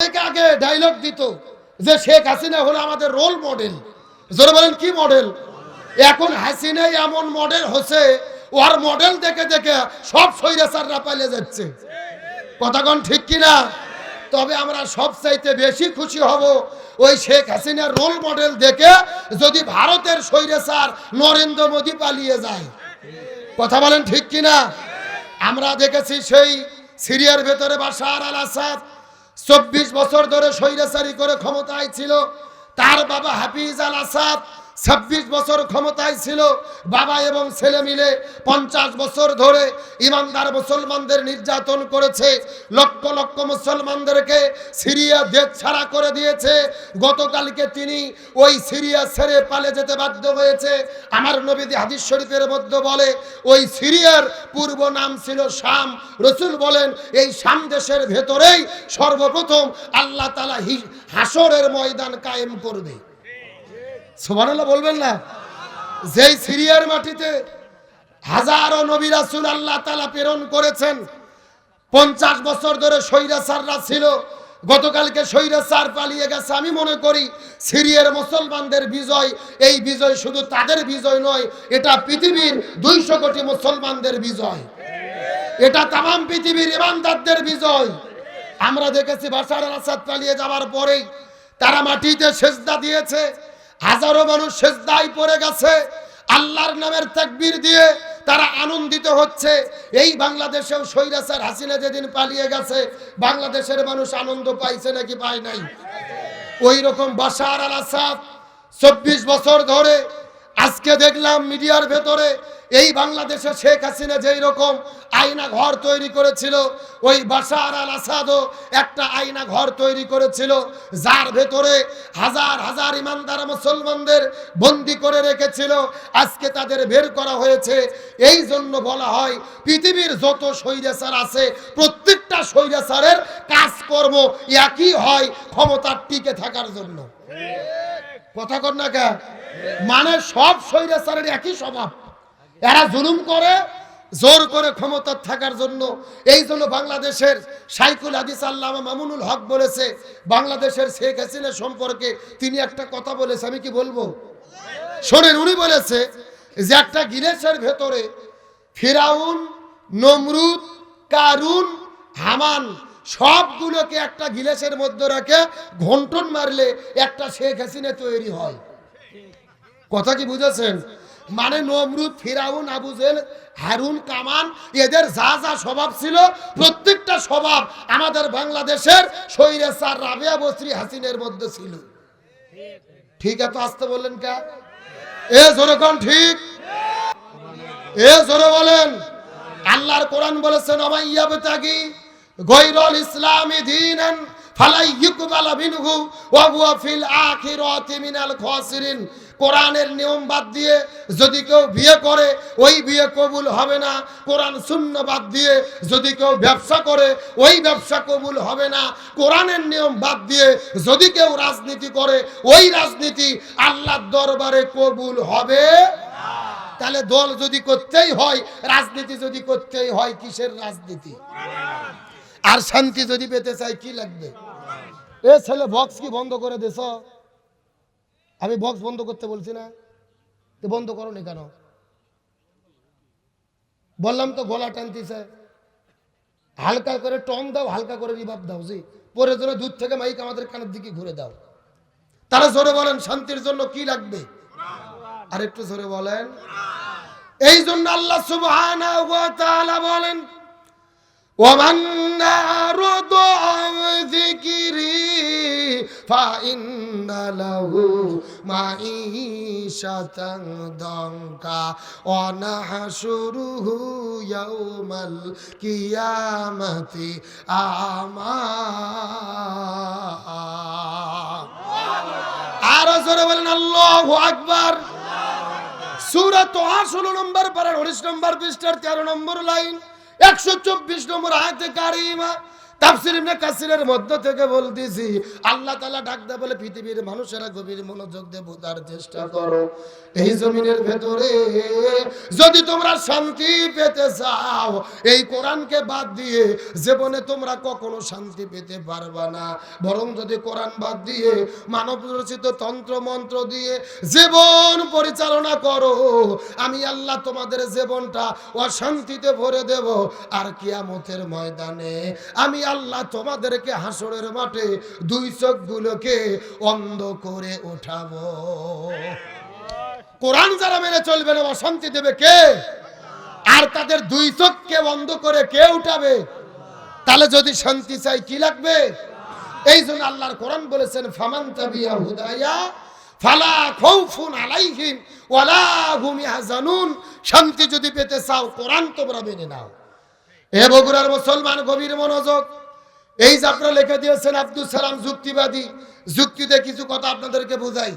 আগে ডায়লগ দিত যে শেখ হাসিনা হলো আমাদের রোল মডেল। জোরে বলেন কি মডেল? এখন হাসিনাই এমন মডেল হচ্ছে, ওর মডেল দেখে দেখে সব স্বৈরাচাররা পালিয়ে যাচ্ছে। কথাগণ ঠিক কিনা? তবে আমরা সবচাইতে বেশি খুশি হব ওই শেখ হাসিনার রোল মডেল দেখে যদি ভারতের স্বৈরাচার নরেন্দ্র মোদী পালিয়ে যায়। কথা বলেন ঠিক কিনা? আমরা দেখেছি সেই সিরিয়ার ভেতরে বাশার আল আসাদ 24 বছর ধরে স্বৈরাচারী করে ক্ষমতায় ছিল। তার বাবা হাফিজ আল আসাদ 26 বছর ক্ষমতায় ছিল। বাবা এবং ছেলে মিলে 50 বছর ধরে ইমানদার মুসলমানদের নির্যাতন করেছে। লক্ষ লক্ষ মুসলমানদেরকে সিরিয়া দেশ ছাড়া করে দিয়েছে। গতকালকে তিনি ওই সিরিয়া ছেড়ে পালিয়ে যেতে বাধ্য হয়েছে। আমার নবী হাদিস শরীফের মধ্যে বলে ওই সিরিয়ার পূর্ব নাম ছিল শাম। রাসূল বলেন এই শাম দেশের ভেতরেই সর্বপ্রথম আল্লাহ তাআলা হাসরের ময়দান কায়েম করবে। সুবহানাল্লাহ বলবেন না? যেই সিরিয়ার মাটিতে হাজারো নবী রাসূল আল্লাহ তাআলা প্রেরণ করেছেন। 50 বছর ধরে স্বৈরাচাররা ছিল। গতকালকে স্বৈরাচার পালিয়ে গেছে। আমি মনে করি সিরিয়ার মুসলমানদের বিজয়, এই বিজয় শুধু তাদের বিজয় নয়, এটা পৃথিবীর 200 কোটি মুসলমানদের বিজয়। এটা তামাম পৃথিবীর ইমানদারদের বিজয়। আমরা দেখেছি বাশার আল আসাদ পালিয়ে যাওয়ার পরেই তারা মাটিতে সেজদা দিয়েছে। হাজারো মানুষ সেজদায় পড়ে গেছে। আল্লাহর নামের তাকবীর দিয়ে তারা আনন্দিত হচ্ছে। এই বাংলাদেশেও স্বৈরাচার হাসিনা যেদিন পালিয়ে গেছে, বাংলাদেশের মানুষ আনন্দ পাইছে নাকি পায় নাই? ওই রকম বাশার আল আসাদ 24 বছর ধরে, আজকে দেখলাম মিডিয়ার ভেতরে এই বাংলাদেশে শেখ হাসিনা যেই রকম আয়না ঘর তৈরি করেছিল, ওই বাশার আল আসাদও একটা আয়না ঘর তৈরি করেছিল, যার ভেতরে হাজার হাজার ইমানদার মুসলমানদের বন্দী করে রেখেছিল। আজকে তাদের বের করা হয়েছে। এই জন্য বলা হয় পৃথিবীর যত স্বৈরাচার আছে প্রত্যেকটা স্বৈরাচারের কাজকর্ম একই হয়, ক্ষমতার টিকে থাকার জন্য। কথা কর না কে? মানে সব স্বৈরাচারের একই স্বভাব। এরা জুলুম করে জোর করে ক্ষমতা থাকার জন্য। এই জন্য বাংলাদেশের শাইখুল হাদিস আল্লামা মামুনুল হক বলেছে বাংলাদেশের শেখ হাসিনা সম্পর্কে তিনি একটা কথা বলেছে। আমি কি বলবো? শোনেন, উনি বলেছে যে একটা গিলাসের ভেতরে ফিরাউন, নমরুদ, কারুন, হামান সবগুলোকে একটা গিলাসের মধ্যে রাখে ঘন্টন মারলে একটা শেখ হাসিনা তৈরি হয়। কথা কি বুঝেছেন? মানে নমরুদ, ফিরাউন, আবু জেহেল, হারুন, কামান এদের যা যা স্বভাব ছিল প্রত্যেকটা স্বভাব আমাদের বাংলাদেশের স্বৈরাচার রাবেয়া বসরি হাসিনের মধ্যে ছিল। ঠিক এত আসতে বললেন কে? এ জোরে কোন ঠিক? এ জোরে বলেন। আল্লাহর কোরআন বলেছেন আমাইয়াবতাগি গায়রাল ইসলামি দীনান ফালাই ইকবালা মিনহু ওয়া হুয়া ফিল আখিরাতি মিনাল খাসিরিন। কোরআনের নিয়ম বাদ দিয়ে যদি কেউ বিয়ে করে ওই বিয়ে কবুল হবে না। কোরআন সুন্নাহ বাদ দিয়ে যদি কেউ ব্যবসা করে ওই ব্যবসা কবুল হবে না। কোরআনের নিয়ম বাদ দিয়ে যদি কেউ রাজনীতি করে ওই রাজনীতি আল্লাহর দরবারে কবুল হবে না। তাহলে দল যদি করতেই হয়, রাজনীতি যদি করতেই হয়, কিসের রাজনীতি? আর শান্তি যদি পেতে চাই কি লাগবে? এ ছেলে বক্স কি বন্ধ করে দেছ? আমি বক্স বন্ধ করতে বলছি না, তো বন্ধ করো নি কেন? বললাম তো গলা টানতেছে। হালকা করে টন দাও, হালকা করে রিভাব দাও। জি, পরে জন্য দূর থেকে মাইক আমাদের কানের দিকে ঘুরে দাও। তারা জোরে বলেন শান্তির জন্য কি লাগবে? আর একটু জোরে বলেন। এই জন্য আল্লাহ সুবহানাহু ওয়া তাআলা বলেন ওয়ামান আরাদা আন যিকরি ফাইন্না লাহু মাঈশাতান দানকা ওয়া নাহশুরুহু ইয়াউমাল কিয়ামাতি আমা। আর জোরে বলেন আল্লাহু আকবার। সূরা তোহা 16 নম্বর পারা 19 নম্বর পৃষ্ঠার 13 নম্বর লাইন 124 নম্বর আয়াতে কারিমা তাফসীর ইবনে কাসিরের মধ্য থেকে বলতেছি, আল্লাহ তাআলা ডাক দেয়া বলে পৃথিবীর মানুষেরা গভীর মনোযোগ দিয়ে বোঝার চেষ্টা করো। এই জমিনের ভেতরে যদি তোমরা শান্তি পেতে চাও, এই কোরআনকে বাদ দিয়ে জীবনে তোমরা কখনো শান্তি পেতে পারবা না। বরং যদি কোরআন বাদ দিয়ে মানব রচিত তন্ত্র মন্ত্র দিয়ে জীবন পরিচালনা করো, আমি আল্লাহ তোমাদের জীবনটা অশান্তিতে ভরে দেব। আর কিয়ামতের ময়দানে আমি আল্লাহ তোমাদেরকে হাসরের মাঠে দুই চোখগুলোকে অন্ধ করে উঠাবো। কোরআন যারা মেনে চলবে না অশান্তি দেবে কে? আর তাদের দুই চোখকে বন্ধ করে কে উঠাবে? তাহলে যদি শান্তি চাই কি লাগবে? এই জন্য আল্লাহর কোরআন বলেছেন, ফামান তাবিয়া হুদায়া ফালা খাউফুন আলাইহিম ওয়ালা হুম ইয়াহজানুন। শান্তি যদি পেতে চাও কোরআন তোমরা মেনে নাও। এ বগুড়ার মুসলমান গভীর মনোযোগ। এই যে আপনারা লিখে দিয়েছেন আব্দুল সালাম যুক্তিবাদী, যুক্তিতে কিছু কথা আপনাদেরকে বোঝাই।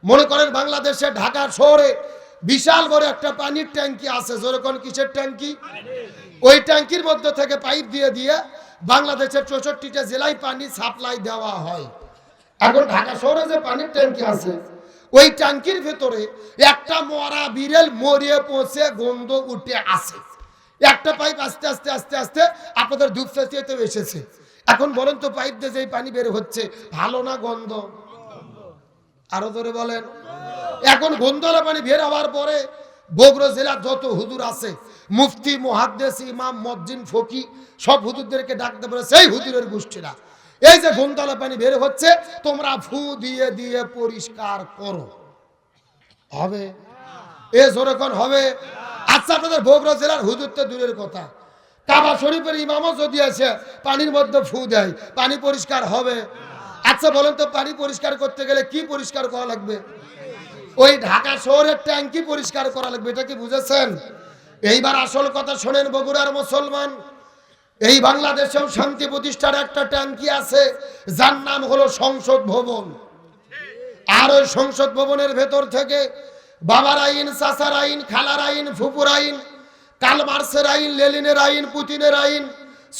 মনে করেন বাংলাদেশে ঢাকা শহরে বিশাল বড় একটা পানির ট্যাঙ্কি আছে। যেরকম কিসের ট্যাঙ্কি? ওই ট্যাঙ্কির মধ্যে থেকে পাইপ দিয়ে দিয়ে বাংলাদেশের 64টা জেলায় পানি সাপ্লাই দেওয়া হয়। এখন ঢাকা শহরে যে পানির ট্যাঙ্কি আছে, ওই ট্যাঙ্কির ভেতরে একটা মরা বিড়াল মরিয়ে পৌঁছে গন্ধ উঠে আসে। একটা পাইপ আস্তে আস্তে আস্তে আস্তে আপনাদের ধূপচাচিয়াতে এসেছে। এখন বলেন তো পাইপ দিয়ে যে পানি বের হচ্ছে ভালো না গন্ধ? আরো ধরে বলেন। এখন গন্ধলা পানি বের হওয়ার পরে বগুড়া জেলার যত হুজুর আছে, মুফতি, মুহাদ্দিস, ইমাম, মুয়াজ্জিন, ফকি, সব হুজুরদেরকে ডাকতে পারে সেই হুজুরের গোষ্ঠীরা, এই যে গন্ধলা পানি বের হচ্ছে তোমরা ফু দিয়ে দিয়ে পরিষ্কার করো। হবে? এ যেরকম হবে। আচ্ছা, আপনাদের বগুড়া জেলার হুজুর তো দূরের কথা, কাবা শরীফের ইমামও যদি আছে পানির মধ্যে ফু দেয়, পানি পরিষ্কার হবে? আচ্ছা বলেন তো, পানি পরিষ্কার করতে গেলে কি পরিষ্কার করা লাগবে? ওই ঢাকা শহরের ট্যাঙ্কি পরিষ্কার করা লাগবে। এটা কি বুঝেছেন? এইবার আসল কথা শোনেন বগুড়ার মুসলমান। এই বাংলাদেশেও শান্তি প্রতিষ্ঠার একটা ট্যাঙ্কি আছে, যার নাম হলো সংসদ ভবন। আর ওই সংসদ ভবনের ভেতর থেকে বাবার আইন, চাচার আইন, খালার আইন, ফুপুর আইন, কার্ল মার্ক্সের আইন, লেনিনের আইন, পুতিনের আইন,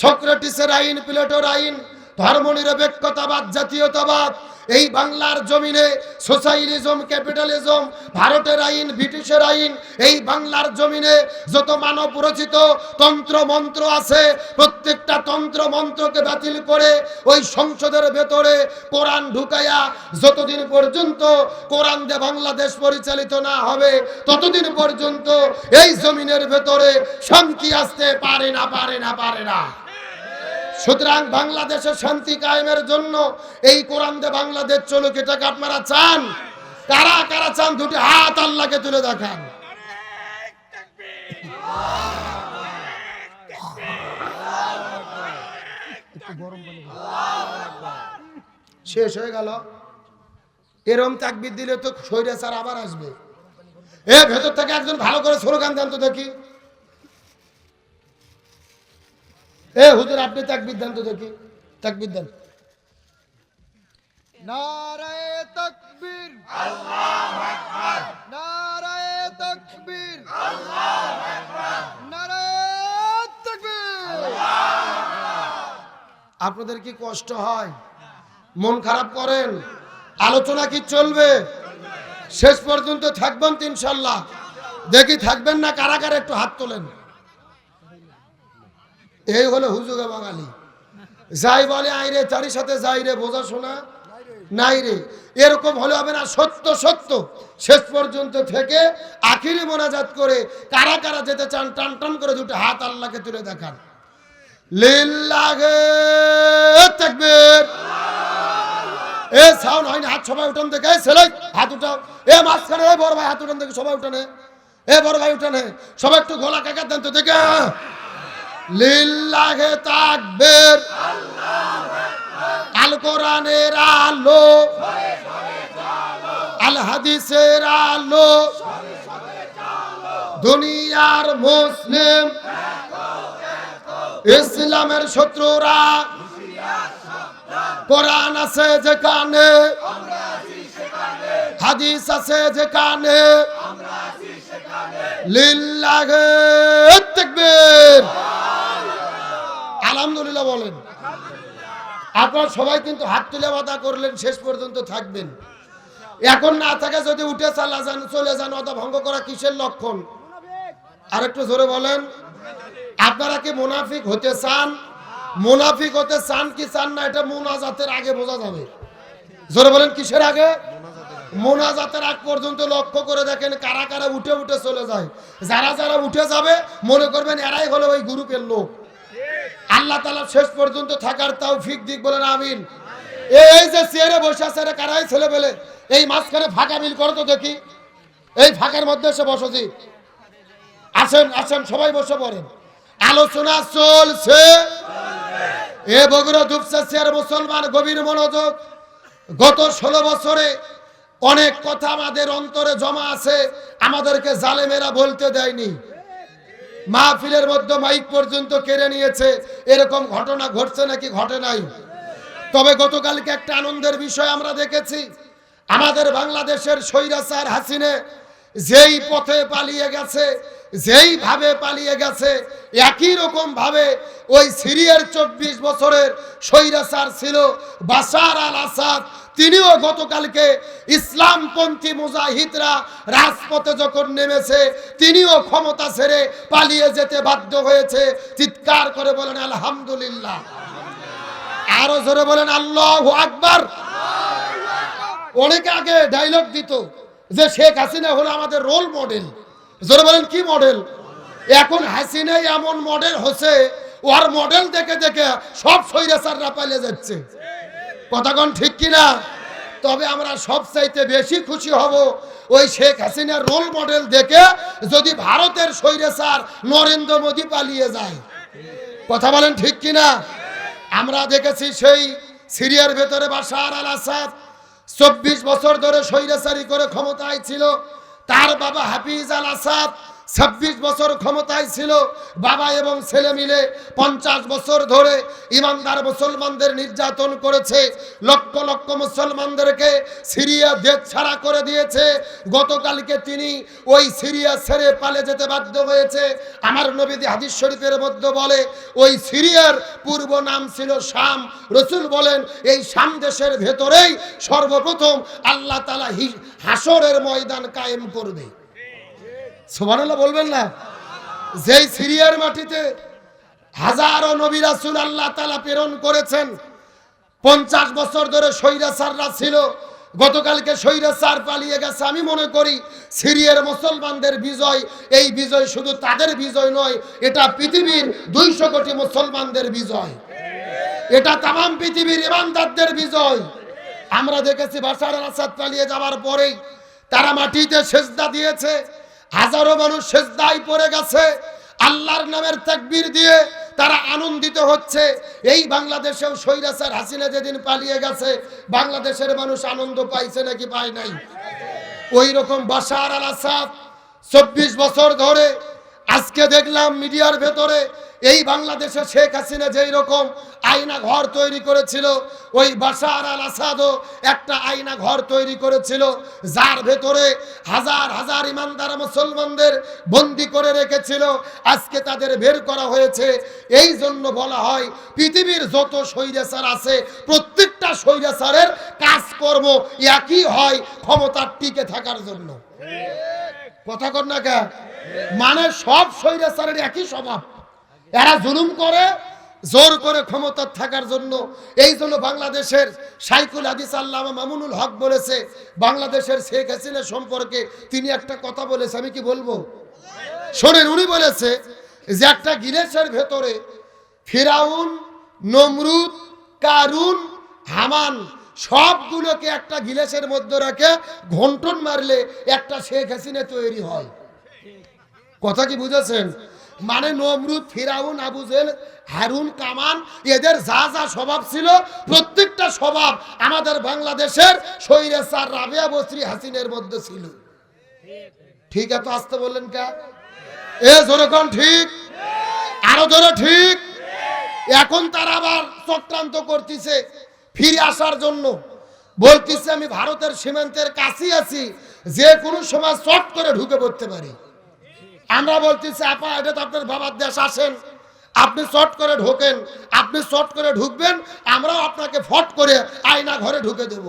সক্রেটিসের আইন, প্লেটোর আইন, ধর্মনিরপেক্ষতাবাদ, জাতীয়তাবাদ, এই বাংলার জমিনে সোশ্যালিজম, ক্যাপিটালিজম, ভারতের আইন, ব্রিটিশের আইন, এই বাংলার জমিনে যত মানব রচিত তন্ত্র মন্ত্র আছে, প্রত্যেকটা তন্ত্র মন্ত্রকে বাতিল করে ওই সংসদের ভেতরে কোরআন ঢুকাইয়া যতদিন পর্যন্ত কোরআন দিয়ে বাংলাদেশ পরিচালিত না হবে ততদিন পর্যন্ত এই জমিনের ভেতরে শান্তি আসতে পারে না, পারে না, পারে না। সুতরাং বাংলাদেশের শান্তি কায়েমের জন্য এই কোরআন দিয়ে বাংলাদেশ চলুক, এটাকে আপনারা চান? কারা কারা চান? দুটি হাত আল্লাহকে তুলে দেখান। শেষ হয়ে গেল। এরম তাকবীর দিলে তো স্বৈরাচার আবার আসবে। এ ভেতর থেকে একজন ভালো করে স্লোগান দেন তো দেখি। এ হুজুর আপনি তাকবীর দেন তো দেখি, তাকবীর দেন। নারায়ে তাকবীর, আল্লাহু আকবার। নারায়ে তাকবীর, আল্লাহু আকবার। নারায়ে তাকবীর, আল্লাহু আকবার। আপনাদের কি কষ্ট হয়? মন খারাপ করেন? আলোচনা কি চলবে? শেষ পর্যন্ত থাকবেন তো ইনশাআল্লাহ? দেখি থাকবেন না কারা কারা একটু হাত তোলেন। এই হলো হুজুগে বাঙালি। যাই বলে আইরে তারই সাথে যাই রে, বোঝা শোনা নাই রে। এরকম হলে হবে না। সত্য সত্য শেষ পর্যন্ত থেকে আখিরি মোনাজাত করে কারা কারা যেতে চান টান টান করে দুটো হাত আল্লাহকে তুলে দেখান। লিল্লাহি তাকবীর। এ সাউন্ড হয়নি, হাত সবাই উঠান দেখে। ছেলে হাত উঠাও। এ মাঝখানে বড় ভাই হাত উঠান দেখে, সবাই উঠানে। এ বড় ভাই উঠানে, সবাই একটু গলা কাকা দেন তো দেখে। লিল্লাহি তাকবীর। আল কোরআনের আলো, আল হাদিসের আলো, দুনিয়ার মুসলিম ইসলামের শত্রুরা কোরআন আছে যেখানে, হাদিস আছে যেখানে, লিল্লাহি তাকবীর। আলহামদুলিল্লাহ বলেন। আপনারা সবাই কিন্তু হাত তুলে ওয়াদা করলেন শেষ পর্যন্ত থাকবেন। এখন না থাকে যদি উঠে চলে যান ওয়াদা ভঙ্গ করা কিসের লক্ষণ? আরেকটু জোরে বলেন। আপনারা কি মুনাফিক হতে চান? মুনাফিক হতে চান কি চান না এটা মুনাজাতের আগে বোঝা যাবে। জোরে বলেন কিসের আগে? মোনাজাতের আগ পর্যন্ত লক্ষ্য করে দেখেন কারা কারা উঠে উঠে চলে যায়। যারা যারা উঠে যাবে মনে করবেন এরাই হলো ওই গ্রুপের লোক। আল্লাহ তাআলা শেষ পর্যন্ত থাকার তৌফিক দিক, বলেন আমিন। এই যে চেয়ারে বসে আছে এরা কারাই ছেলে পেলে, এই মাঝখানে ফাঁকা মিল করো তো দেখি। এই ফাঁকার মধ্যে এসে বসো জি। আসেন আসেন সবাই বসে পড়েন। আলোচনা চলছে। এ বগুড়া ডুবছে চেয়ার মুসলমান গভীর মনোযোগ। গত 16 বছরে অনেক কথা আমাদের অন্তরে জমা আছে, আমাদেরকে জালেমেরা বলতে দেয়নি। মাহফিলের মধ্যে মাইক পর্যন্ত কেড়ে নিয়েছে। এরকম ঘটনা ঘটছে নাকি ঘটে নাই? তবে গতকালকে একটা আনন্দের বিষয় আমরা দেখেছি। আমাদের বাংলাদেশের স্বৈরাচার হাসিনা যেই পথে পালিয়ে গেছে, যেইভাবে পালিয়ে গেছে, একই রকম ভাবে ওই সিরিয়ার 24 বছরের স্বৈরাচার ছিল বাশার আল আসাদ, তিনিও গতকালকে ইসলামপন্থী মুজাহিদরা রাজপথে যখন নেমেছে তিনিও ক্ষমতা ছেড়ে পালিয়ে যেতে বাধ্য হয়েছে। চিৎকার করে বলেন আলহামদুলিল্লাহ। আরো জোরে বলেন আল্লাহু আকবার। অনেকে আগে ডায়লগ দিত যে শেখ হাসিনা হলো আমাদের রোল মডেল। জোরে বলেন কি মডেল? এখন হাসিনা এমন মডেল হচ্ছে, ওর মডেল দেখে দেখে সব স্বৈরাচাররা পালিয়ে যাচ্ছে। কথাগণ ঠিক কিনা? তবে আমরা সবচাইতে বেশি খুশি হব ওই শেখ হাসিনার রোল মডেল দেখে যদি ভারতের স্বৈরাচার নরেন্দ্র মোদী পালিয়ে যায়। কথা বলেন ঠিক কিনা? আমরা দেখেছি সেই সিরিয়ার ভেতরে বাশার আল আসাদ 24 বছর ধরে স্বৈরাচারী করে ক্ষমতায় ছিল। তার বাবা হাফিজ আল আসাদ 26 বছর ক্ষমতায় ছিল। বাবা এবং ছেলে মিলে 50 বছর ধরে ইমানদার মুসলমানদের নির্যাতন করেছে। লক্ষ লক্ষ মুসলমানদেরকে সিরিয়া দেশ ছাড়া করে দিয়েছে। গতকালকে তিনি ওই সিরিয়া ছেড়ে পালিয়ে যেতে বাধ্য হয়েছে। আমার নবীজি হাদিস শরীফের মধ্যে বলে ওই সিরিয়ার পূর্ব নাম ছিল শাম। রাসূল বলেন এই শাম দেশের ভেতরেই সর্বপ্রথম আল্লাহ তাআলা হাসরের ময়দান কায়েম করবে। সুবহানাল্লাহ বলবেন না? যেই সিরিয়ার মাটিতে হাজারো নবী রাসূল আল্লাহ তাআলা প্রেরণ করেছেন। 50 বছর ধরে স্বৈরাচাররা ছিল। গতকালকে স্বৈরাচার পালিয়ে গেছে। আমি মনে করি সিরিয়ার মুসলমানদের বিজয়, এই বিজয় শুধু তাদের বিজয় নয়, এটা পৃথিবীর 200 কোটি মুসলমানদের বিজয়। এটা তামাম পৃথিবীর ইমানদারদের বিজয়। আমরা দেখেছি বাশার আল আসাদ পালিয়ে যাওয়ার পরেই তারা মাটিতে সেজদা দিয়েছে। হাজারো মানুষ সেজদায় পড়ে গেছে। আল্লাহর নামের তাকবীর দিয়ে তারা আনন্দিত হচ্ছে। এই বাংলাদেশেও স্বৈরাচার হাসিনা যেদিন পালিয়ে গেছে বাংলাদেশের মানুষ আনন্দ পাইছে নাকি পায় নাই? ওই রকম বাশার আল আসাদ 24 বছর ধরে, আজকে দেখলাম মিডিয়ার ভেতরে এই বাংলাদেশে শেখ হাসিনা যেই রকম আয়না ঘর তৈরি করেছিল, ওই বাশার আল আসাদও একটা আয়না ঘর তৈরি করেছিল, যার ভেতরে হাজার হাজার ইমানদার মুসলমানদের বন্দী করে রেখেছিল। আজকে তাদের বের করা হয়েছে। এই জন্য বলা হয় পৃথিবীর যত স্বৈরাচার আছে প্রত্যেকটা স্বৈরাচারের কাজকর্ম একই হয়, ক্ষমতার টিকে থাকার জন্য। কথা কর না কে? মানে সব স্বৈরাচারের একই স্বভাব। এরা জুলুম করে জোর করে ক্ষমতা থাকার জন্য। এই জন্য বাংলাদেশের শাইখুল হাদিস আল্লামা মামুনুল হক বলেছে বাংলাদেশের শেখ হাসিনা সম্পর্কে তিনি একটা কথা বলেছে, আমি কি বলবো শোনেন। উনি বলেছে যে একটা গিলাসের ভেতরে ফিরাউন, নমরুদ, কারুন, হামান সবগুলোকে একটা গিলাসের মধ্যে রেখে ঘন্টন মারলে একটা শেখ হাসিনা তৈরি হয়। কথা কি বুঝেছেন? মানে নমরুদ, ফিরাউন, আবু জেহেল, হারুন, কামান এদের যা যা স্বভাব ছিল প্রত্যেকটা স্বভাব আমাদের বাংলাদেশের স্বৈরাচার রাবেয়া বসরি হাসিনের মধ্যে ছিল। ঠিক এত আসতে বললেন কে? এ জোরে কোন ঠিক? আরো জোরে ঠিক। এখন তারা আবার চক্রান্ত করতেছে ফিরে আসার জন্য। বলতেছে আমি ভারতের সীমান্তের কাছে আছি, যে কোনো সময় চট করে ঢুকে পড়তে পারি। আমরা বলতেছি আপা এটা তো আপনার বাবার দেশ, আসেন আপনি চট করে ঢোকেন, আপনি চট করে ঢুকবেন, আমরাও আপনাকে ফট করে আয়না ঘরে ঢুকে দেব।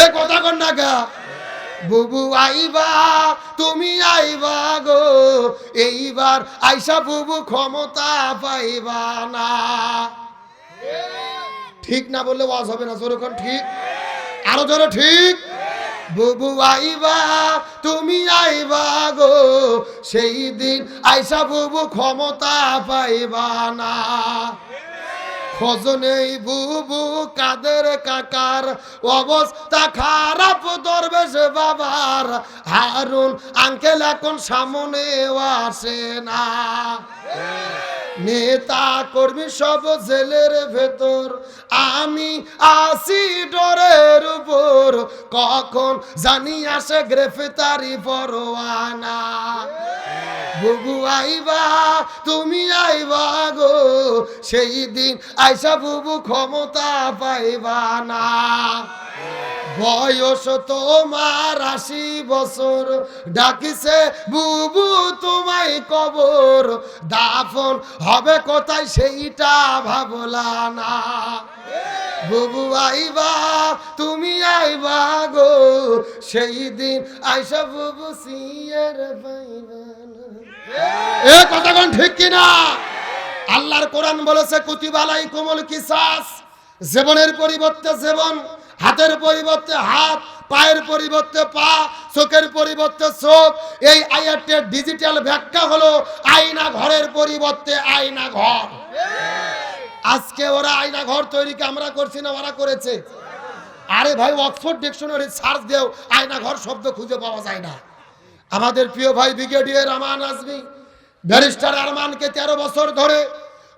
এ কথা কন না গা? বুবু আইবা, তুমি আইবা গো, এইবার আইসা বুবু ক্ষমতা পাইবা না। ঠিক না বললে ওয়াজ হবে না, জোরে কোন ঠিক, আরো জোরে ঠিক। বুবু আইবা, তুমি আইবা গো, সেই দিন আইসা বুবু ক্ষমতা পাইবা না। খোঁজ নেই বুবু কাদের কাকার, অবস্থা খারাপ দরবেশ বাবার, হারুন আঙ্কেল এখন সামনেও আসে না। নেতা কর্মী সব জেলের ভেতর, আমি আসি ডরের উপর, কখন জানি আসে গ্রেফতারি পরোয়ানা। বুবু আইবা, তুমি আইবা গো, সেই দিন আইসা বুবু ক্ষমতা পাইবা না। বয়স তোমার 80 বছর, ডাকিছে বুবু তোমায় কবর, দাফন হবে কোথায় সেইটা ভাবলা না। বুবু আইবা, তুমি আইবা গো, সেই দিন আইসা বুবু সিয়ের পাইবা না। এ কথা কোন ঠিক কিনা? আল্লাহর কোরআন বলেছে কুতিবা আলাইকুমুল কিসাস, জীবনের পরিবর্তে জীবন, হাতের পরিবর্তে হাত, পায়ের পরিবর্তে পা, চোখের পরিবর্তে চোখ। এই আয়াতের ডিজিটাল ব্যাখ্যা হলো আয়না ঘরের পরিবর্তে আয়না ঘর। আজকে ওরা আয়না ঘর তৈরিকে আমরা করছি না, ওরা করেছে। আরে ভাই, অক্সফোর্ড ডিকশনারি সার্চ দেও, আয়না ঘর শব্দ খুঁজে পাওয়া যায় না। আমাদের প্রিয় ভাই ব্রিগেডিয়ার আমান আজমি, ব্যারিস্টার আরমানকে 13 বছর ধরে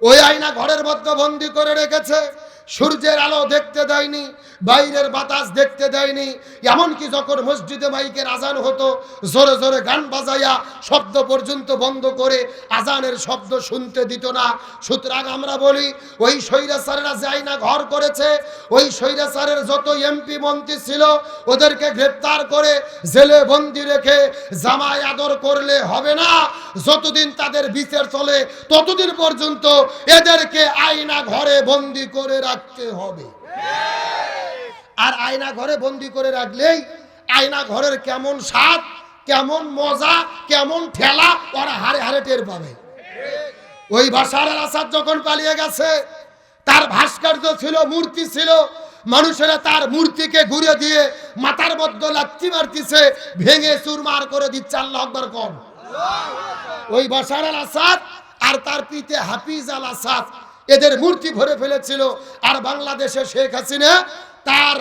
ওই আয়না ঘরের মধ্যে বন্দি করে রেখেছে। সূর্যের আলো দেখতে দেয়নি, বাইরের বাতাস দেখতে দেয়নি। এমনকি যখন মসজিদে মাইকের আজান হতো, জোরে জোরে গান বাজাইয়া শব্দ পর্যন্ত বন্ধ করে আজানের শব্দ শুনতে দিত না। সুতরাং আমরা বলি, ওই স্বৈরাচারেরা যে আয়না ঘর করেছে, ওই স্বৈরাচারের যত এমপি মন্ত্রী ছিল, ওদেরকে গ্রেপ্তার করে জেলে বন্দি রেখে জামাই আদর করলে হবে না। যতদিন তাদের বিচার চলে ততদিন পর্যন্ত এদেরকে আয়না ঘরে বন্দি করে রাখতে হবে। আর আয়না ঘরে বন্দি করে রাখলেই আয়না ঘরের কেমন স্বাদ, কেমন মজা, কেমন ঠেলা ওরা হারে হারে টের পাবে। ওই বাশার আল আসাদ যখন পালিয়ে গেছে, তার ভাস্কর্য ছিল, মূর্তি ছিল, মানুষেরা তার মূর্তিকে ঘুরে দিয়ে মাথার মধ্যে লাথি মারতিছে, ভেঙে চুরমার করে দিচ্ছে। আল্লাহু আকবার কোন। ওই বাশার আল আসাদ আর তার পিতা হাফিজ আল আসাদ এদের মূর্তি ভরে ফেলেছিল। আর বাংলাদেশে শেখ হাসিনা তার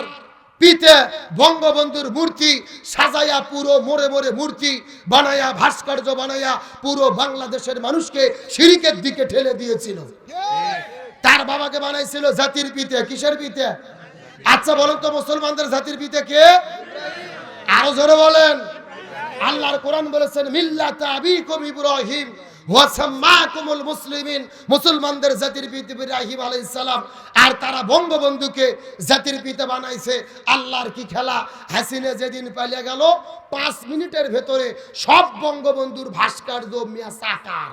পিতা বঙ্গবন্ধুর মূর্তি সাজাইয়া, পুরো মোড়ে মোড়ে মূর্তি বানাইয়া, ভাস্কর্য বানাইয়া পুরো বাংলাদেশের মানুষকে শিরকের দিকে ঠেলে দিয়েছিল। তার বাবাকে বানাইছিল জাতির পিতা। কিসের পিতা? আচ্ছা বলেন তো, মুসলমানদের জাতির পিতা কে? আরো জোরে বলেন। আল্লাহর কোরআন বলেছেন মিল্লাতা আবিকুম ইব্রাহিম ওয়া সাম্মাকুমুল মুসলিমিন, মুসলমানদের জাতির পিতা ইব্রাহিম আলাইহিস সালাম। আর তারা বঙ্গবন্ধুকে জাতির পিতা বানাইছে। আল্লাহর কি খেলা! হাসিনা যেদিন পালিয়ে গেল, 5 মিনিটের ভেতরে সব বঙ্গবন্ধুর ভাস্কর্য মিয়া সাকার।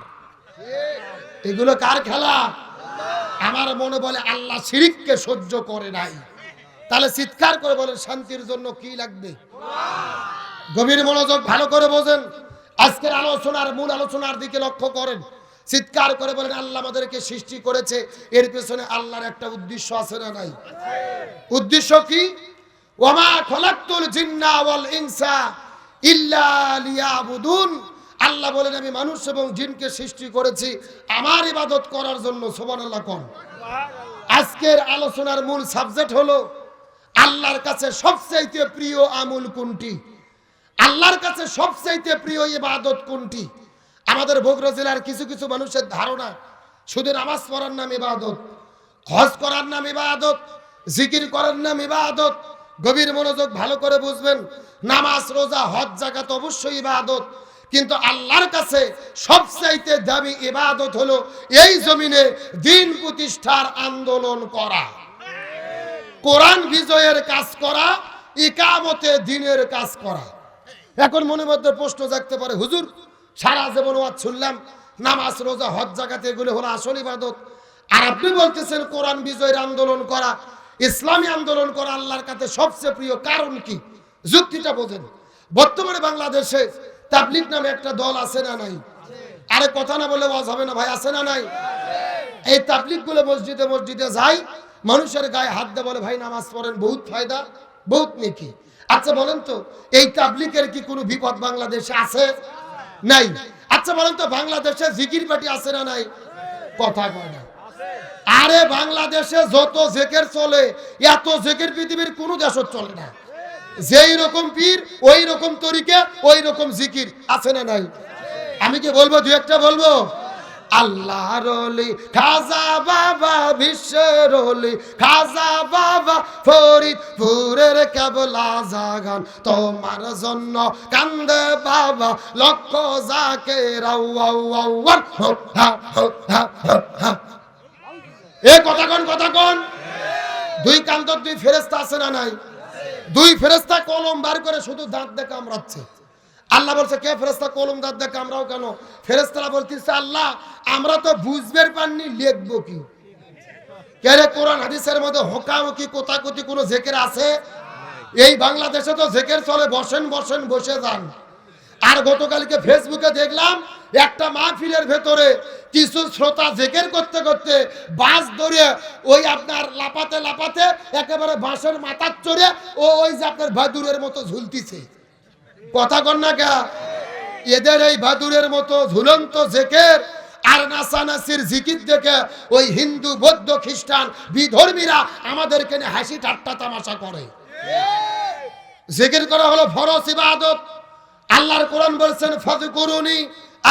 এগুলো কার খেলা? আমার মনে বলে আল্লাহ শিরককে সহ্য করে নাই। তাহলে চিৎকার করে বলেন, শান্তির জন্য কি লাগবে? গভীর মনোযোগ, ভালো করে বোঝেন। আজকের আলোচনার মূল আলোচনার দিকে লক্ষ্য করেন। চিৎকার করে বলেন, আল্লাহ আমাদেরকে সৃষ্টি করেছে, এর পেছনে আল্লাহর একটা উদ্দেশ্য আছে না নাই? উদ্দেশ্য কি? ওয়ামা খলাকতুল জিন্না ওয়াল ইনসা ইল্লা লিয়াবুদুন। আল্লাহ বলেন, আমি মানুষ এবং জিনকে সৃষ্টি করেছি আমার ইবাদত করার জন্য। সুবহানাল্লাহ কোন। আজকের আলোচনার মূল সাবজেক্ট হলো আল্লাহর কাছে সবচেয়ে প্রিয় আমল কোনটি? আল্লাহর কাছে সবচেয়ে প্রিয় ইবাদত কোনটি? আমাদের বগুড়া জেলার কিছু কিছু মানুষের ধারণা শুধু নামাজ পড়ার নাম ইবাদত, হজ করার নাম ইবাদত, জিকির করার নাম ইবাদত। গভীর মনোযোগ, ভালো করে বুঝবেন। নামাজ, রোজা, হজ, যাকাত অবশ্যই ইবাদত, কিন্তু আল্লাহর কাছে সবচেয়ে দামি ইবাদত হলো এই জমিনে দ্বীন প্রতিষ্ঠার আন্দোলন করা, কোরআন বিজয়ের কাজ করা, ইকামতে দ্বীনের কাজ করা। এখন মনের মধ্যে প্রশ্ন জাগতে পারে, হুজুর সারা জীবন ওয়াজ শুনলাম, নামাজ রোজা হজ জাকাত এগুলো হলো আসল ইবাদত। আর আপনি বলতেছেন কোরআন বিজয়ের আন্দোলন করা, ইসলামী আন্দোলন করা আল্লাহর কাছে সবচেয়ে প্রিয়। কারণ কি? যুক্তিটা বোঝেন। বর্তমানে বাংলাদেশে তাবলীগ নামে একটা দল আছে না নাই? আরে কথা না বলে ওয়াজ হবে না ভাই, আছে না নাই? এই তাবলীগ গুলো মসজিদে মসজিদে যায়, মানুষের গায়ে হাত দিয়ে বলে ভাই নামাজ পড়েন, বহুত ফায়দা, বহুত নেকি। আচ্ছা বলেন তো, এই তাবলীগের কি কোনো বিপদ বাংলাদেশে আছে? নাই। আচ্ছা বলেন তো, বাংলাদেশে জিকির পার্টি আছে না নাই? কথা কয় না। আরে বাংলাদেশে যত জিকির চলে, এত জিকির পৃথিবীর কোনো দেশে চলে না। যেই রকম পীর ওই রকম তরিকা, ওই রকম জিকির, আছে না নাই? আমি কি বলবো, দুই একটা বলবো? আল্লাহর ওলি খাজা বাবা, বিশ্বের ওলি খাজা বাবা, ফরিদপুরের কেবলা জাগান তোমার জন্য কান্দে বাবা, লক্ষ জাকের এ কথা কোন দুই কান্তর দুই ফেরেশতা আছে না নাই? দুই ফেরেশতা কলম বার করে শুধু দাঁত দিয়ে কামড়াচ্ছে। আল্লাহ বলছে, কে ফেরেশতা কলম দাঁত দিয়ে কামড়াও কেন? ফেরেশতারা বলতেছে, আল্লাহ আমরা তো বুঝবের পাননি, লিখবো কি? কেন কোরআন হাদিসের মধ্যে হোকামুকি কোতাকুতি কোনো জিকির আছে? এই বাংলাদেশে তো জিকির চলে, বসেন বসেন বসে যান। আর গতকালকে ফেসবুকে দেখলাম একটা মাহফিলের ভেতরে কিছু শ্রোতা জিকির করতে করতে বাস ধরে ওই আপনার লাপাতে লাপাতে একেবারে বাঁশের মাথার চড়ে ওই যে আপনার বাদুরের মতো ঝুলতিছে। কথা কন না কে? এদের এই বাদুরের মতো ঝুলন্ত জিকির আর নাচানাচির জিকির দেখে ওই হিন্দু বৌদ্ধ খ্রিস্টান বিধর্মীরা আমাদেরকে নিয়ে হাসি ঠাট্টা তামাশা করে। জিকির করা হলো ফরজ ইবাদত। আল্লাহর কোরআন বলছেন, ফাযকুরুনি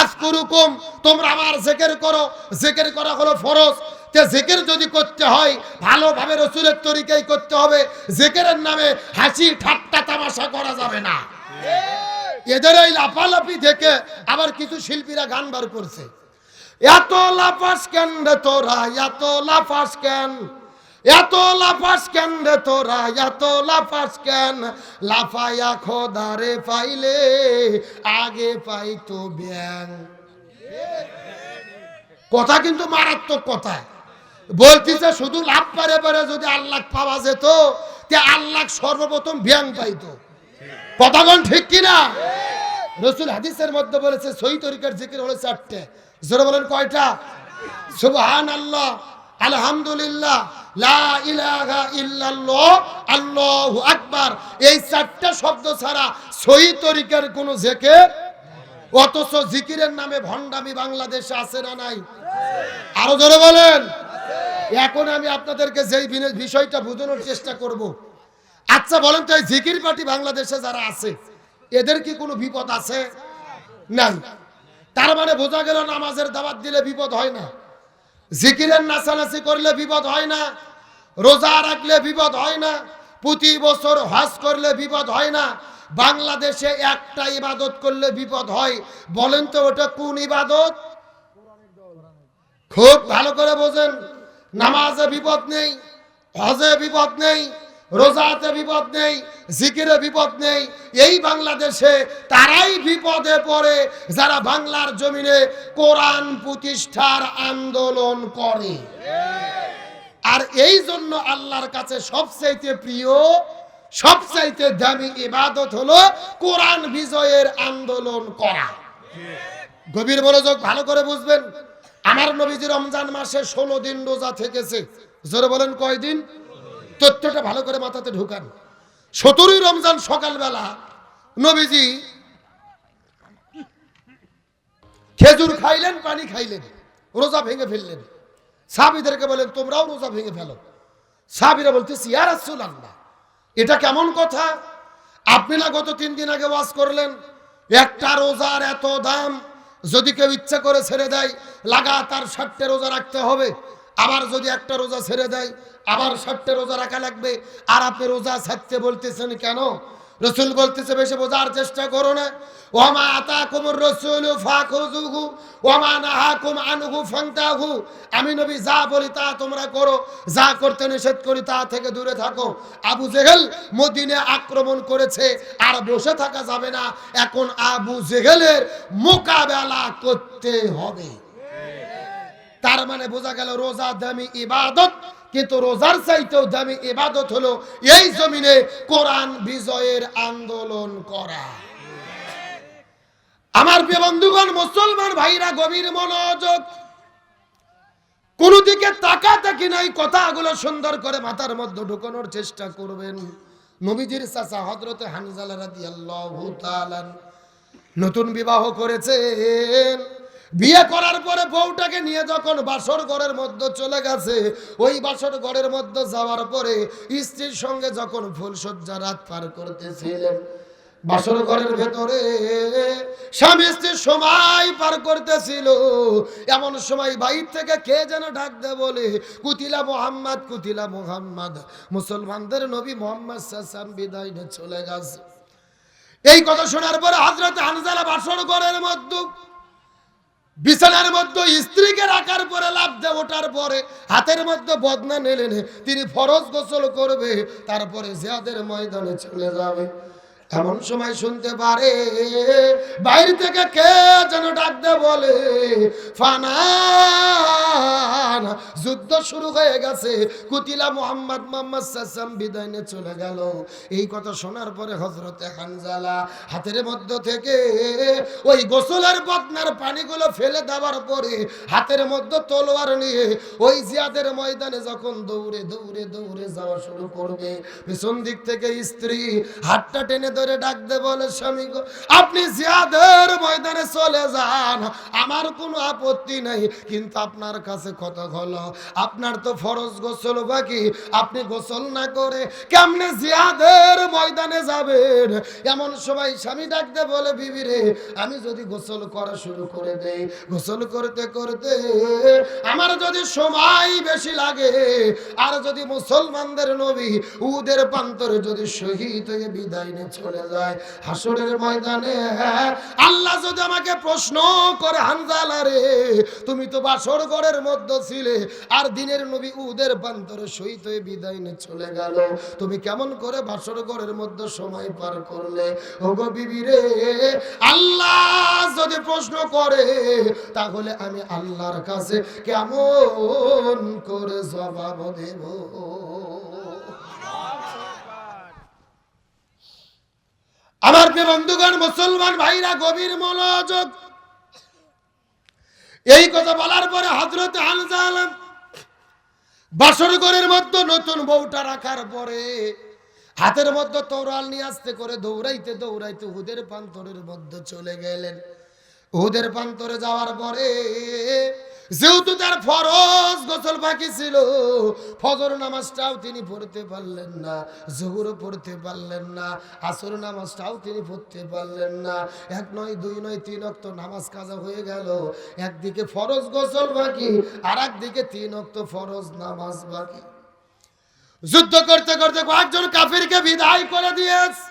আযকুরুকুম, তোমরা আমার জিকির করো। জিকির করা হলো ফরজ। তে জিকির যদি করতে হয় ভালোভাবে রাসূলের তরিকায় করতে হবে। জিকিরের নামে হাসি ঠাট্টা তামাশা করা যাবে না। এদের এই লাফালাফি দেখে আবার কিছু শিল্পীরা গান বার করছে, এত লাফাস কেন রে তোরা, এত লাফাস কেন, এত লাফাস কেন রে তোরা, এত লাফাস কেন, লাফায়া খোদারে পাইলে আগে পাইতো ব্যাং। কথা কিন্তু মারাত্মক কথা। বলতেছে শুধু লাভ পারে পারে যদি আল্লাহ পাওয়া যেত, তে আল্লাহ সর্বপ্রথম ব্যাং পাইতো। কথাগণ ঠিক কিনা? রাসূল হাদিসের মধ্যে বলেছে সহিহ তরিকার জিকির হলো 4টে। জোরে বলেন কয়টা? সুবহানাল্লাহ, আলহামদুলিল্লাহ, লা ইলাহা ইল্লাল্লাহ, আল্লাহু আকবার। এই 4টা শব্দ ছাড়া সহিহ তরিকার কোনো জিকির। অথচ জিকিরের নামে ভণ্ডামি বাংলাদেশে আছে না নাই? আরো জোরে বলেন। এখন আমি আপনাদেরকে যেই বিষয়টা বোঝানোর চেষ্টা করব। আচ্ছা বলেন তো, এই জিকির পার্টি বাংলাদেশে যারা আছে এদের কি কোনো বিপদ আছে? নাই। তার মানে বোঝা গেল নামাজের দাওয়াত দিলে বিপদ হয় না, জিকিরের নাচানাচি করলে বিপদ হয় না, রোজা রাখলে বিপদ হয় না, প্রতি বছর হজ করলে বিপদ হয় না। বাংলাদেশে একটা ইবাদত করলে বিপদ হয়। বলেন তো ওটা কোন ইবাদত? খুব ভালো করে বোঝেন। নামাজে বিপদ নেই, হজে বিপদ নেই, রোজাতে বিপদ নেই, জিকিরে বিপদ নেই। এই বাংলাদেশে তারাই বিপদে পড়ে যারা বাংলার জমিনে কোরআন প্রতিষ্ঠার আন্দোলন করে। আর এই জন্য আল্লাহর কাছে সবচাইতে প্রিয়, সবচাইতে দামি ইবাদত হলো কোরআন বিজয়ের আন্দোলন করা। গভীর মনোযোগ, ভালো করে বুঝবেন। আমার নবীজি রমজান মাসে 16 দিন রোজা থেকেছে। জোরে বলেন কয়দিন? তথ্যটা ভালো করে মাথাতে ঢুকান। 17ই রমজান সকালবেলা নবীজি খেজুর খাইলেন, পানি খাইলেন, রোজা ভেঙে ফেললেন। সাহাবীদেরকে বলেন তোমরাও রোজা ভেঙে ফেলো। সাহাবীরা বলতেছে, ইয়া রাসূলুল্লাহ, এটা কেমন কথা? আপনি না গত 3 দিন আগে ওয়াজ করলেন একটা রোজার এত দাম, যদি কেউ ইচ্ছা করে ছেড়ে দেয় লাগাতার 60টা রোজা রাখতে হবে, আবার যদি একটা রোজা ছেড়ে দেয় আবার 60টা রোজা রাখা লাগবে। আর আপনি রোজা ছাড়তে বলতেছেন কেন? রসুল বলতেছে বেশি বোঝার চেষ্টা করো না। ওয়ামা আতাকুমুর রাসূলু ফাখুযুহু ওয়ামা নাহাকুম আনহু ফান্তাহু। আমি নবী যা বলি তা তোমরা করো, যা করতে নিষেধ করি তা থেকে দূরে থাকো। আবু জেহেল মদিনা আক্রমণ করেছে, আর বসে থাকা যাবে না। এখন আবু জেহেলের মোকাবেলা করতে হবে। তার মানে বোঝা গেল রোজা দামি ইবাদত, কিন্তু রোজার চাইতেও দামি ইবাদত হলো এই জমিনে কোরআন বিজয়ের আন্দোলন করা। আমার প্রিয় বন্ধুগণ, মুসলমান ভাইরা গভীর মনোযোগ, কোন দিকে তাকাতাকি নাই, কথাগুলো সুন্দর করে মাথার মধ্যে ঢুকানোর চেষ্টা করবেন। নবীজির চাচা হযরতে হানজালা রাদিয়াল্লাহু তাআলা নতুন বিবাহ করেছেন। বিয়ে করার পরে বউটাকে নিয়ে যখন বাসর ঘরের মধ্যে চলে গেছে, ওই বাসর ঘরের মধ্যে যাওয়ার পরে স্ত্রীর সঙ্গে যখন ফুলসজ্জা রাত পার করতেছিলেন, বাসর ঘরের ভেতরে স্বামী স্ত্রী সময় পার করতেছিল, এমন সময় বাইর থেকে কে যেন ডাক দে বলে, কুতিলা মুহাম্মদ, কুতিলা মুহাম্মদ, মুসলমানদের নবী মুহাম্মদ সাল্লাল্লাহু আলাইহি ওয়াসাল্লাম বিদায় নিয়ে চলে গেছে। এই কথা শোনার পরে হযরত হানজালা বাসর ঘরের মধ্যে বিছানার মধ্যে স্ত্রীকে রাখার পরে লাফ দিয়ে ওঠার পরে হাতের মধ্যে বদনা নিলেন, তিনি ফরজ গোসল করবে, তারপরে জিহাদের ময়দানে চলে যাবে। এমন সময় শুনতে পারে বাইরে থেকে কে যেন ডাক দে বলে, ফানান, যুদ্ধ শুরু হয়ে গেছে, কুতিলা মুহাম্মদ, মুহাম্মদ সাল্লাল্লাহু আলাইহি ওয়াসাল্লাম বিদায় নিয়ে চলে গেল। এই কথা শোনার পরে হযরতে হানজালা হাতের মধ্যে থেকে ওই গোসলের বদনার পানিগুলো ফেলে দেওয়ার পরে হাতের মধ্যে তলোয়ার নিয়ে ওই জিহাদের ময়দানে যখন দৌড়ে দৌড়ে দৌড়ে যাওয়া শুরু করবে, পিছন দিক থেকে স্ত্রী হাতটা টেনে ধরে ডাক দে বলে, স্বামী গো, আপনি জিহাদের ময়দানে চলে যান, আমার কোনো আপত্তি নাই, কিন্তু আপনার কাছে কথা হলো, আপনার তো ফরজ গোসল বাকি, আপনি গোসল না করে কেমনে জিহাদের ময়দানে যাবেন? এমন সময় স্বামী ডাক দে বলে, বিবি রে, আমি যদি গোসল করা শুরু করে দেই, গোসল করতে করতে আমার যদি সময় বেশি লাগে, আর যদি মুসলমানদের নবী উহুদের প্রান্তরে যদি শহীদ হয়ে বিদায় নিয়ে চলে যায় হাসরের ময়দানে, আল্লাহ যদি আমাকে প্রশ্ন করে, হানজালা রে, তুমি তো বাসর ঘরের মধ্যে ছিলে, আর দিনের নবী উহুদের প্রান্তরে শহীদ হয়ে বিদায় নিয়ে চলে গেল, তুমি কেমন করে বাসর ঘরের মধ্যে সময় পার করলে? ওগো বিবি রে, আল্লাহ যদি প্রশ্ন করে, তাহলে আমি আল্লাহর কাছে কেমন করে জবাব দেব? আমার প্রিয় বন্ধুগণ, মুসলমান ভাইরা গভীর মনোযোগ, এই কথা বলার পরে হযরত হানজালা বাসর ঘরের মধ্যে নতুন বউটা রাখার পরে হাতের মধ্যে তরোয়াল নিয়ে আস্তে করে দৌড়াইতে দৌড়াইতে উহুদের প্রান্তরের মধ্যে চলে গেলেন। উহুদের প্রান্তরে যাওয়ার পরে যেহেতু তার ফরজ গোসল বাকি ছিল, ফজর নামাজটাও তিনি পড়তে পারলেন না, জোহরও পড়তে পারলেন না, আসর নামাজটাও তিনি পড়তে পারলেন না। এক নয়, দুই নয়, 3 ওয়াক্ত নামাজ কাজা হয়ে গেল। একদিকে ফরজ গোসল বাকি, আর একদিকে 3 ওয়াক্ত ফরজ নামাজ বাকি। যুদ্ধ করতে করতে কয়েকজন কাফিরকে বিদায় করে দিয়েছে।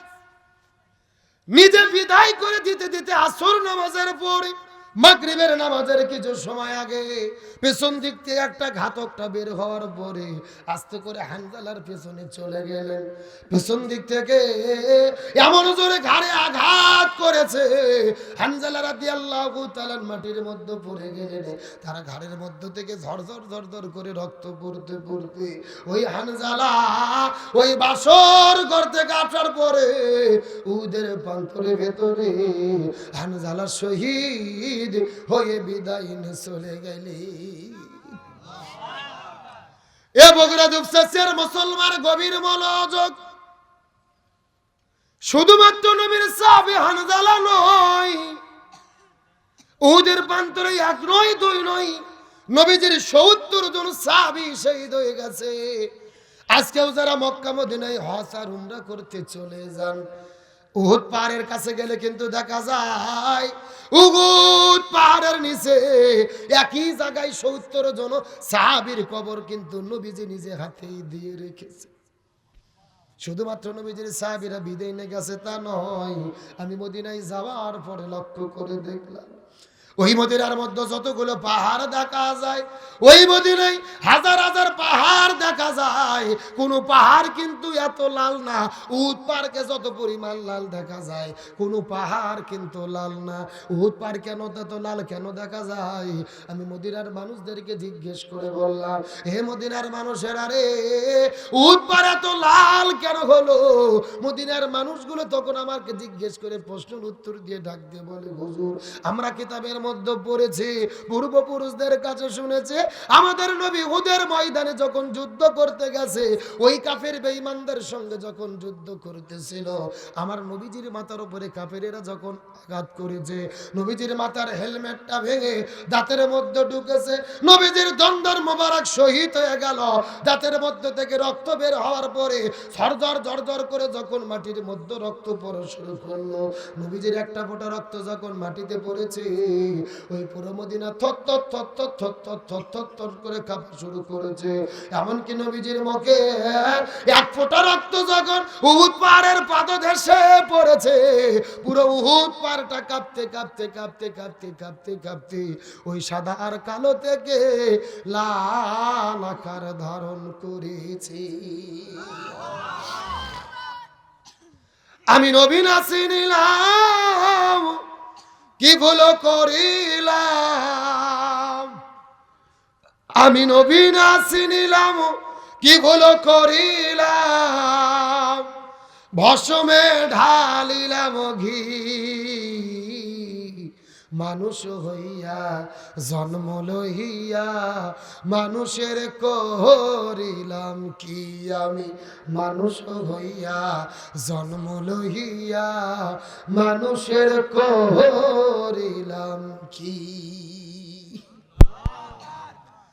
নিজে বিদায় করে দিতে দিতে আসর নামাজের পরে মাগরিবের নামাজের কিছু সময় আগে পেছন দিক থেকে একটা ঘাতকটা বের হওয়ার পরে আস্তে করে হানজালার পেছনে চলে গেলেন। পেছন দিক থেকে এমন জোরে ঘাড়ে আঘাত করেছে, হানজালা রাদিয়াল্লাহু তাআলা মাটির মধ্যে পড়ে গেলেন। তার ঘাড়ের মধ্যে থেকে ঝরঝর ঝরঝর করে রক্ত পড়তে পড়তে ওই হানজালা ওই বাসর ঘর থেকে আসার পরে উহুদের প্রান্তরের ভেতরে হানজালা শহীদ হয়ে বিদায় নিয়ে চলে গেলি। এ বগুড়া দুপচাচিয়ার মুসলমান গভীর মনোযোগ, শুধুমাত্র নবীর সাহাবী হানজালা নয়, উহুদের প্রান্তরে 1 নয় 2 নয়, নবীজির 70 জন সাহাবী শহীদ হয়ে গেছে। আজকেও যারা মক্কা মদিনায় হজ আর উমরা করতে চলে যান, উহুদ পাহাড়ের কাছে গেলে কিন্তু দেখা যায় উহুদ পাহাড়ের নিচে একই জায়গায় 70 জন সাহাবীর কবর কিন্তু নবীজি নিজে হাতেই দিয়ে রেখেছে। শুধুমাত্র নবীজির সাহাবীরা বিদায় নিয়ে গেছে তা নয়, আমি মদিনায় যাওয়ার পরে লক্ষ্য করে দেখলাম ওই মদিনার মধ্যে যতগুলো পাহাড় দেখা যায়, ওই মদিনায় হাজার হাজার পাহাড় দেখা যায়, কোন পাহাড় কিন্তু এত লাল না। উহুদ পার্কে যত পরিমাণ লাল দেখা যায়, কোন পাহাড় কিন্তু লাল না। উহুদ পাহাড় কেন এত লাল কেন দেখা যায়? আমি মদিনার মানুষদেরকে জিজ্ঞেস করে বললাম, হে মদিনার মানুষেরা রে, উহুদ পাহাড় এত লাল কেন হলো? মদিনার মানুষগুলো তখন আমাকে জিজ্ঞেস করে প্রশ্নের উত্তর দিয়ে ডাক দিয়ে বলে, হুজুর, আমরা কিতাবের মধ্যে পড়েছি, পূর্বপুরুষদের কাছে শুনেছে, আমাদের নবী উহুদের ময়দানে যখন যুদ্ধ করতে গেছে, ওই কাফের বেঈমানদের সঙ্গে যখন যুদ্ধ করতেছিল, আমার নবীজির মাথার উপরে কাফেরেরা যখন আঘাত করেছে, নবীজির মাথার হেলমেটটা ভেঙে দাঁতের মধ্যে ঢুকেছে, নবীজির দন্দর মোবারক শহীদ হয়ে গেল। দাঁতের মধ্যে থেকে রক্ত বের হওয়ার পরে ঝরঝর ঝরঝর করে যখন মাটির মধ্যে রক্ত পড়া শুরু করলো, নবীজির একটা ফোঁটা রক্ত যখন মাটিতে পড়েছে, ওই পুরো মদিনা থরথর থরথর থরথর থরথর থর করে কাঁপা শুরু করেছে। এমনকি নবীজির মুখে এক ফোঁটা রক্ত যখন উহুদ পাহাড়ের পাদদেশে পড়েছে, পুরো উহুদ পাহাড়টা কাঁপতে কাঁপতে কাঁপতে কাঁপতে কাঁপতে কাঁপতে ওই সাদা আর কালো থেকে লাল আকার ধারণ করেছে। আমি নবী না চিনিলাম, কি ভুল করিলাম, আমি নবী না চিনিলাম, কি ভুল করিলাম, ভস্মে ঢালিলাম ঘি, মানুষ হইয়া জন্ম লইয়া মানুষের করিলাম কি, আমি মানুষ হইয়া জন্ম লইয়া মানুষের করিলাম কি।